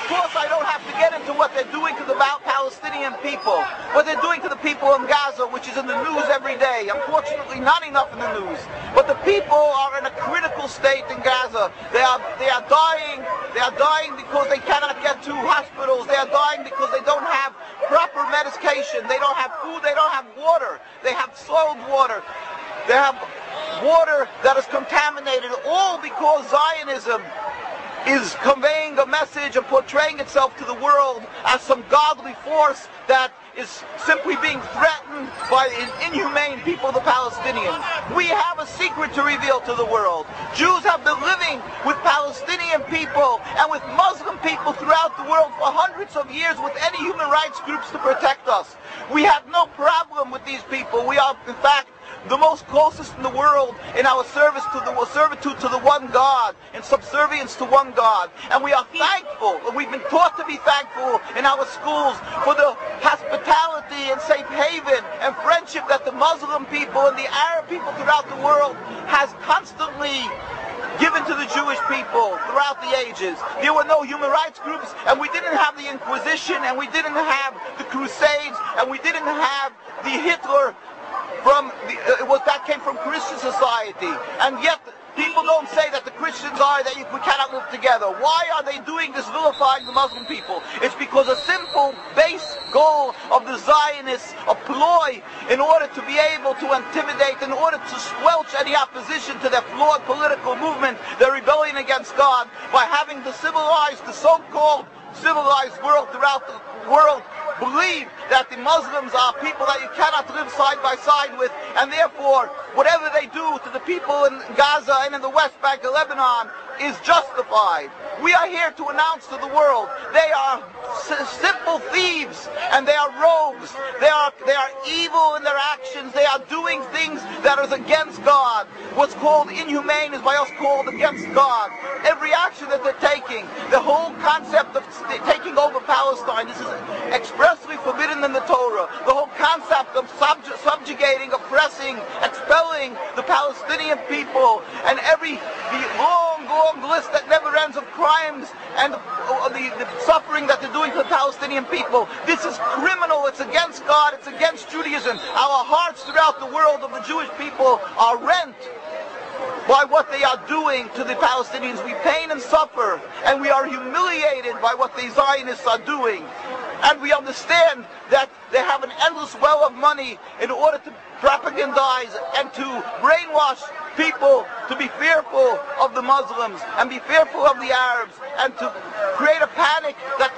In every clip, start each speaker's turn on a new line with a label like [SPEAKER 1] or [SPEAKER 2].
[SPEAKER 1] course, I don't have to get into what they're doing to the Palestinian people, what they're doing to the people in Gaza, which is in the news every day. Unfortunately, not enough in the news. But the people are in a critical state in Gaza. They are dying. They are dying because they cannot get to hospitals. They are dying because they don't have proper medication. They don't have food. They don't have water. They have soiled water. They have water that is contaminated, all because Zionism is conveying a message and portraying itself to the world as some godly force that is simply being threatened by inhumane people, the Palestinians. We have a secret to reveal to the world. Jews have been living with Palestinian people and with Muslim people throughout the world for hundreds of years with any human rights groups to protect us. We have no problem with these people. We are, in fact, the most closest in the world in our servitude to the one God, in subservience to one God. And we are thankful, and we've been taught to be thankful in our schools for the hospitality and safe haven and friendship that the Muslim people and the Arab people throughout the world has constantly given to the Jewish people throughout the ages. There were no human rights groups, and we didn't have the Inquisition, and we didn't have the Crusades, and we didn't have the Hitler that came from Christian society. And yet people don't say that the Christians are that we cannot live together. Why are they doing this, vilifying the Muslim people? It's because a simple base goal of the Zionists, a ploy in order to be able to intimidate, in order to squelch any opposition to their flawed political movement, their rebellion against God, by having the so-called civilized world throughout the world believe that the Muslims are people that you cannot live side by side with, and therefore whatever they do to the people in Gaza and in the West Bank of Lebanon is justified. We are here to announce to the world they are simple thieves and they are rogues. They are evil in their actions. They are doing things that is against God. What's called inhumane is by us called against God. Every action that they're taking, the whole concept of taking over Palestine, this is expressly forbidden in the Torah. The whole concept of subjugating, oppressing, expelling the Palestinian people, and the long list that never ends of crimes and the suffering that they're doing to the Palestinian people. This is criminal. It's against God. It's against Judaism. Our hearts throughout the world of the Jewish people are rent by what they are doing to the Palestinians. We pain and suffer, and we are humiliated by what the Zionists are doing. And we understand that they have an endless well of money in order to propagandize and to brainwash people to be fearful of the Muslims and be fearful of the Arabs, and to create a panic that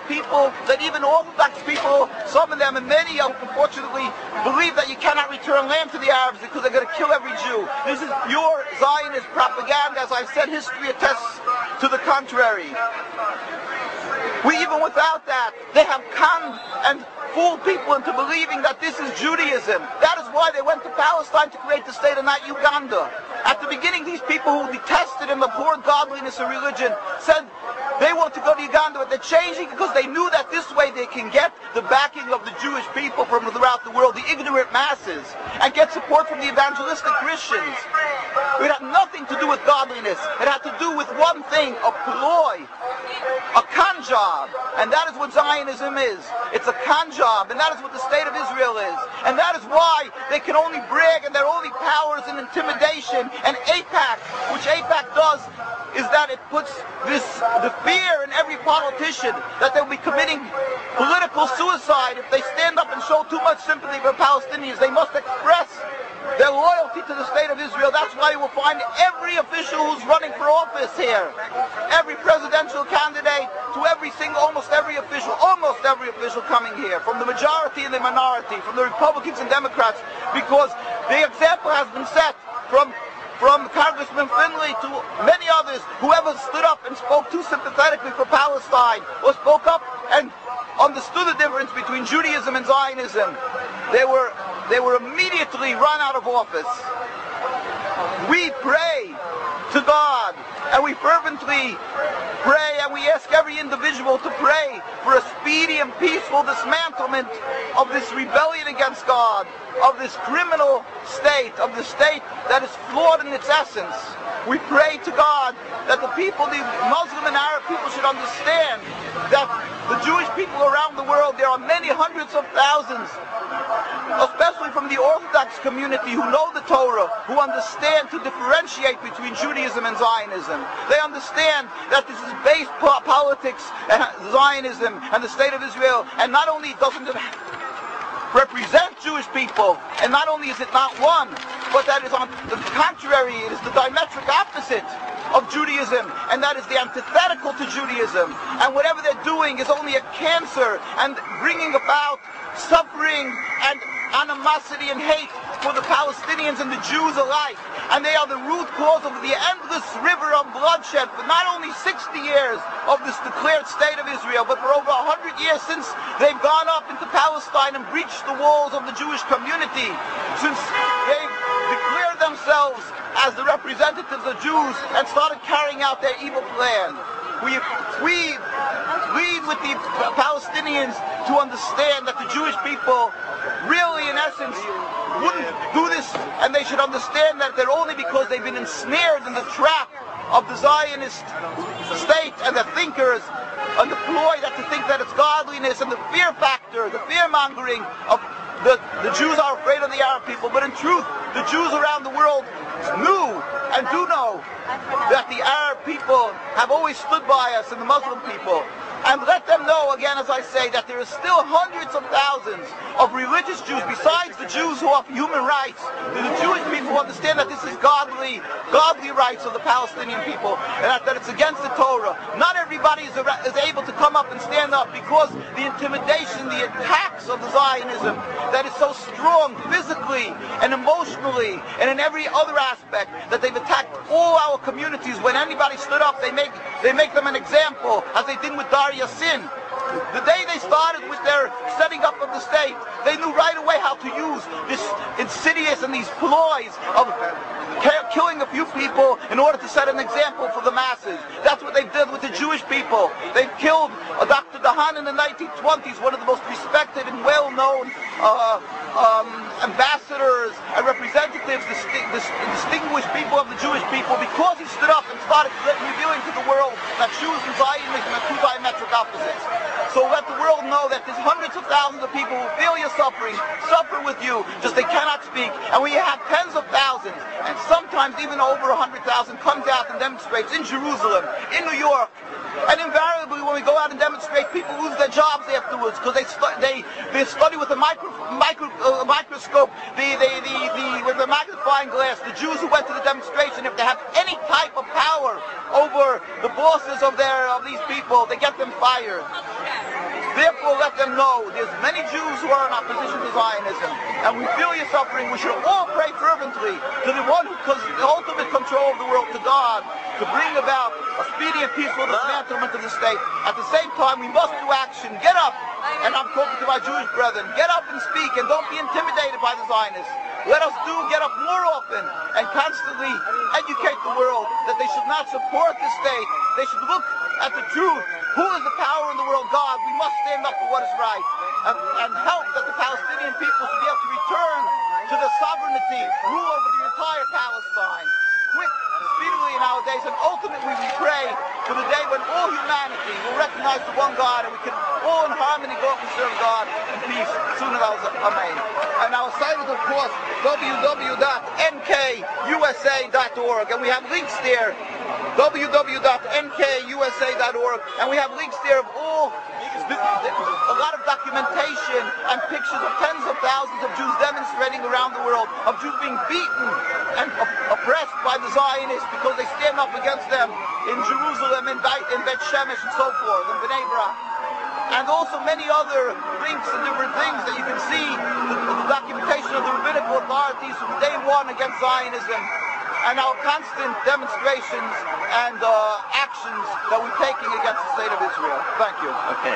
[SPEAKER 1] even Orthodox people, some of them and many of them unfortunately, believe that you cannot return land to the Arabs because they're going to kill every Jew. This is pure Zionist propaganda. As I've said, history attests to the contrary. Even without that, they have conned and fooled people into believing that this is Judaism. That is why they went to Palestine to create the state and not Uganda. At the beginning, these people who detested and abhorred godliness and religion said they want to go to Uganda, but they're changing because they knew that this way they can get the backing of the Jewish people from throughout the world, the ignorant masses, and get support from the evangelistic Christians. It had nothing to do with godliness. It had to do with one thing, a ploy, a con job. And that is what Zionism is. It's a con job, and that is what the state of Israel is. And that is why they can only brag, and their only powers in intimidation. And AIPAC, which AIPAC does, is that it puts the fear in every politician that they'll be committing political suicide if they stand up and show too much sympathy for Palestinians. They must express their loyalty to the state of Israel. That's why you will find every official who's running for office here, every presidential candidate to almost every official coming here, from the majority and the minority, from the Republicans and Democrats, because the example has been set from Congressman Finley to many others. Whoever stood up and spoke too sympathetically for Palestine, or spoke up and understood the difference between Judaism and Zionism, they were immediately run out of office. We pray to God, and we fervently pray, and we ask every individual to pray for a speedy and peaceful dismantlement of this rebellion against God, of this criminal state, of the state that is flawed in its essence. We pray to God that the people, the Muslim and Arab people, should understand that the Jewish people around the world, there are many hundreds of thousands, especially from the Orthodox community, who know the Torah, who understand to differentiate between Judaism and Zionism. They understand that this is base politics and Zionism and the state of Israel, and not only doesn't it represent Jewish people, and not only is it not one, but that is on the contrary, it is the diametric opposite of Judaism, and that is the antithetical to Judaism. And whatever they're doing is only a cancer and bringing about suffering and animosity and hate for the Palestinians and the Jews alike. And they are the root cause of the endless river of bloodshed for not only 60 years of this declared state of Israel, but for over 100 years since they've gone up into Palestine and breached the walls of the Jewish community, since they've declared themselves as the representatives of Jews and started carrying out their evil plan. We lead with the Palestinians to understand that the Jewish people really, in essence, wouldn't do this, and they should understand that they're only because they've been ensnared in the trap of the Zionist state and the thinkers and the ploy that to think that it's godliness and the fear factor, the fear-mongering of the Jews are afraid of the Arab people. But in truth, the Jews around the world knew and do know that the Arab people have always stood by us and the Muslim people. And let them know, again, as I say, that there is still hundreds of thousands of religious Jews, besides the Jews who offer human rights, the Jewish people who understand that this is godly rights of the Palestinian people, and that it's against the Torah. Not everybody is able to come up and stand up because the intimidation, the attacks of the Zionism that is so strong physically and emotionally and in every other aspect, that they've attacked all our communities. When anybody stood up, they make them an example, as they did with Yassin. The day they started with their setting up of the state, they knew right away how to use this insidious and these ploys of killing a few people in order to set an example for the masses. That's what they've done with the Jewish people. They've killed Dr. Dahan in the 1920s, one of the most respected and well-known ambassadors and representatives, distinguished people of the Jewish people, because he stood up and started revealing to the world that Jews and Zionism are two diametric opposites. So let the world know that there's hundreds of thousands of people who feel your suffering, suffer with you, just they cannot speak. And we have tens of thousands, and sometimes even over 100,000 comes out and demonstrates in Jerusalem, in New York. And invariably, when we go out and demonstrate, people lose their jobs afterwards because they study with a microscope, with a magnifying glass. The Jews who went to the demonstration, if they have any type of power over the bosses of these people, they get them fired. Therefore, let them know there's many Jews who are in opposition to Zionism, and we feel your suffering. We should all pray fervently to the one who has the ultimate control of the world, to God, to bring about a speedy and peaceful dismantlement of the state. At the same time, we must do action. Get up, and I'm talking to my Jewish brethren, get up and speak, and don't be intimidated by the Zionists. Let us get up more often and constantly educate the world that they should not support the state. They should look at the truth. Who is the power in the world? God. We must stand up for what is right and help that the Palestinian people should be able to return to the sovereignty, rule over the entire Palestine, quick, speedily in our days. And ultimately we pray for the day when all humanity will recognize the one God, and we can all in harmony go up and serve God in peace. Soon as Amen. And our site is, of course, www.nkusa.org, and we have links there, www.nkusa.org, and we have links there of a lot of documentation and pictures of tens of thousands of Jews demonstrating around the world, of Jews being beaten and oppressed by the Zionists because they stand up against them in Jerusalem, in Bet Shemesh, and so forth, in Bnei Brak. And also many other links and different things that you can see, the documentation of the rabbinical authorities from day one against Zionism, and our constant demonstrations and actions that we're taking against the state of Israel. Thank you.
[SPEAKER 2] Okay.